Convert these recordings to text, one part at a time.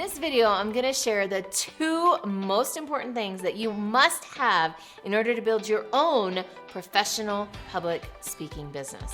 this video, I'm going to share the 2 most important things that you must have in order to build your own professional public speaking business.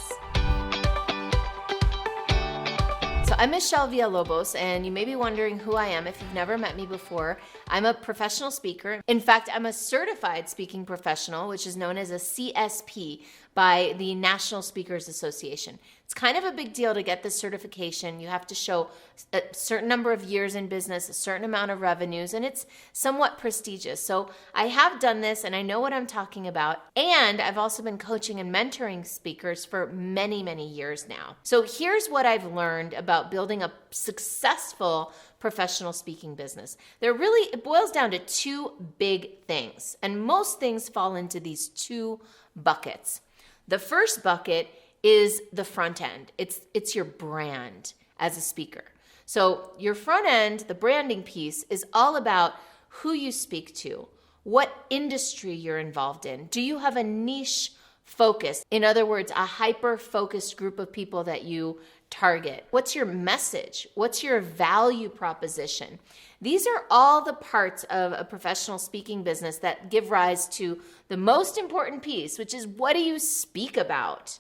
So I'm Michelle Villalobos, and you may be wondering who I am if you've never met me before. I'm a professional speaker. In fact, I'm a certified speaking professional, which is known as a CSP by the National Speakers Association. It's kind of a big deal to get this certification. You have to show a certain number of years in business, a certain amount of revenues, and it's somewhat prestigious. So I have done this and I know what I'm talking about. And I've also been coaching and mentoring speakers for many, many years now. So here's what I've learned about building a successful professional speaking business. It boils down to 2 big things. And most things fall into these 2 buckets. The first bucket is the front end. It's your brand as a speaker. So your front end, the branding piece, is all about who you speak to, what industry you're involved in. Do you have a niche focus? In other words, a hyper-focused group of people that you target. What's your message? What's your value proposition? These are all the parts of a professional speaking business that give rise to the most important piece, which is what do you speak about?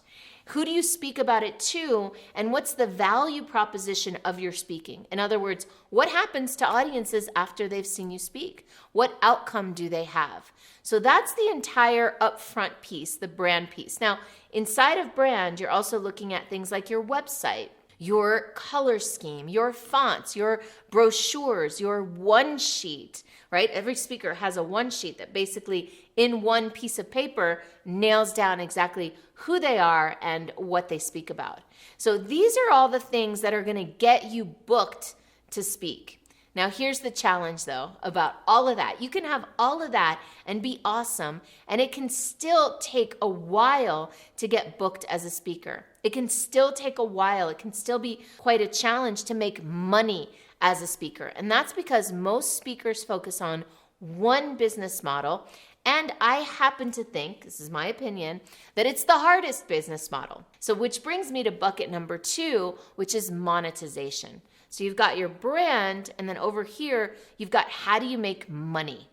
Who do you speak about it to? And what's the value proposition of your speaking? In other words, what happens to audiences after they've seen you speak? What outcome do they have? So that's the entire upfront piece, the brand piece. Now, inside of brand, you're also looking at things like your website, your color scheme, your fonts, your brochures, your one sheet, right? Every speaker has a one sheet that basically in one piece of paper nails down exactly who they are and what they speak about. So these are all the things that are going to get you booked to speak. Now here's the challenge though about all of that. You can have all of that and be awesome, and it can still take a while to get booked as a speaker. It can still take a while. It can still be quite a challenge to make money as a speaker. And that's because most speakers focus on one business model. And I happen to think, this is my opinion, that it's the hardest business model. So which brings me to bucket number 2, which is monetization. So you've got your brand, and then over here, you've got how do you make money?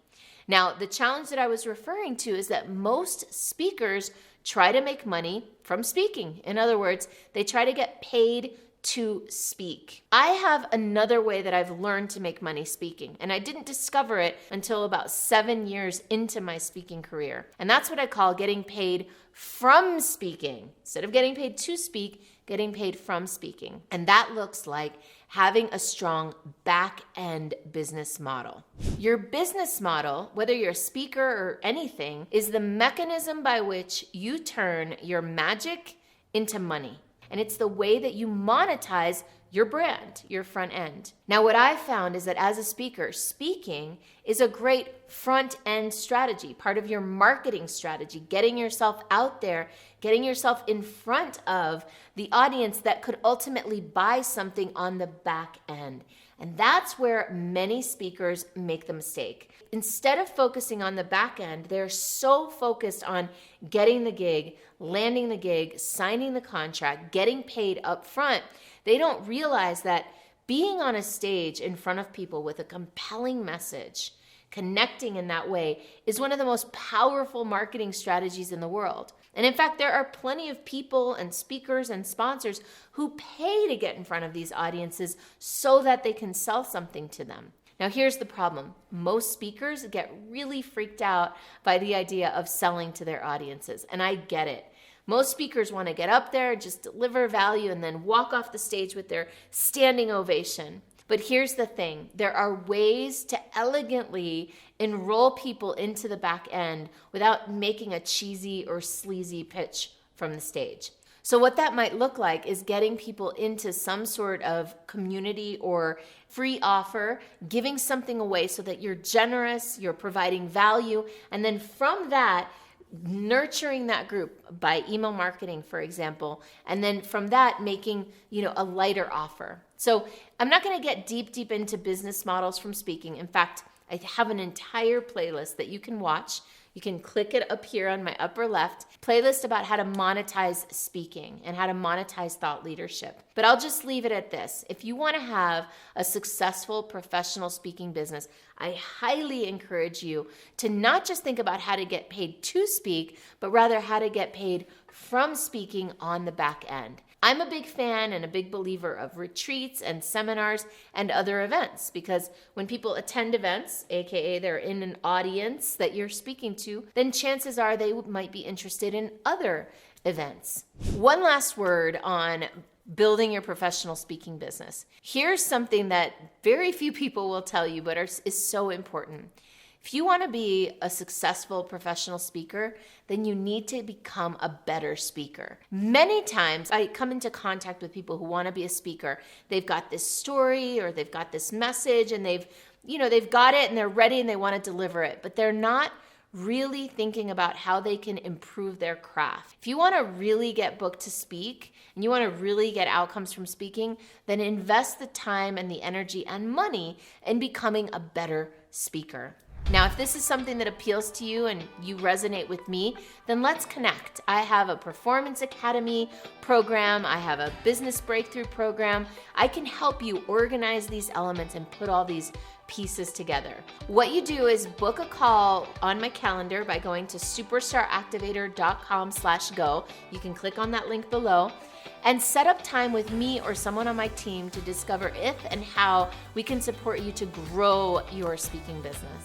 Now, the challenge that I was referring to is that most speakers try to make money from speaking. In other words, they try to get paid to speak. I have another way that I've learned to make money speaking, and I didn't discover it until about 7 years into my speaking career. And that's what I call getting paid from speaking. Instead of getting paid to speak, getting paid from speaking. And that looks like having a strong back-end business model. Your business model, whether you're a speaker or anything, is the mechanism by which you turn your magic into money. And it's the way that you monetize your brand, your front end. Now, what I found is that as a speaker, speaking is a great front end strategy, part of your marketing strategy, getting yourself out there, getting yourself in front of the audience that could ultimately buy something on the back end. And that's where many speakers make the mistake. Instead of focusing on the back end, they're so focused on getting the gig, landing the gig, signing the contract, getting paid up front. They don't realize that being on a stage in front of people with a compelling message, connecting in that way, is one of the most powerful marketing strategies in the world. And in fact, there are plenty of people and speakers and sponsors who pay to get in front of these audiences so that they can sell something to them. Now, here's the problem. Most speakers get really freaked out by the idea of selling to their audiences, and I get it. Most speakers want to get up there, just deliver value, and then walk off the stage with their standing ovation. But here's the thing. There are ways to elegantly enroll people into the back end without making a cheesy or sleazy pitch from the stage. So what that might look like is getting people into some sort of community or free offer, giving something away so that you're generous, you're providing value, and then from that, nurturing that group by email marketing, for example, and then from that making, a lighter offer. So I'm not going to get deep into business models from speaking. In fact, I have an entire playlist that you can watch. You can click it up here on my upper left, playlist about how to monetize speaking and how to monetize thought leadership. But I'll just leave it at this. If you want to have a successful professional speaking business, I highly encourage you to not just think about how to get paid to speak, but rather how to get paid from speaking on the back end. I'm a big fan and a big believer of retreats and seminars and other events, because when people attend events, aka they're in an audience that you're speaking to, then chances are they might be interested in other events. One last word on building your professional speaking business. Here's something that very few people will tell you, but is so important. If you want to be a successful professional speaker, then you need to become a better speaker. Many times I come into contact with people who want to be a speaker. They've got this story or they've got this message and they've got it and they're ready and they want to deliver it, but they're not really thinking about how they can improve their craft. If you want to really get booked to speak and you want to really get outcomes from speaking, then invest the time and the energy and money in becoming a better speaker. Now, if this is something that appeals to you and you resonate with me, then let's connect. I have a Performance Academy program. I have a business breakthrough program. I can help you organize these elements and put all these pieces together. What you do is book a call on my calendar by going to superstaractivator.com/go. You can click on that link below and set up time with me or someone on my team to discover if and how we can support you to grow your speaking business.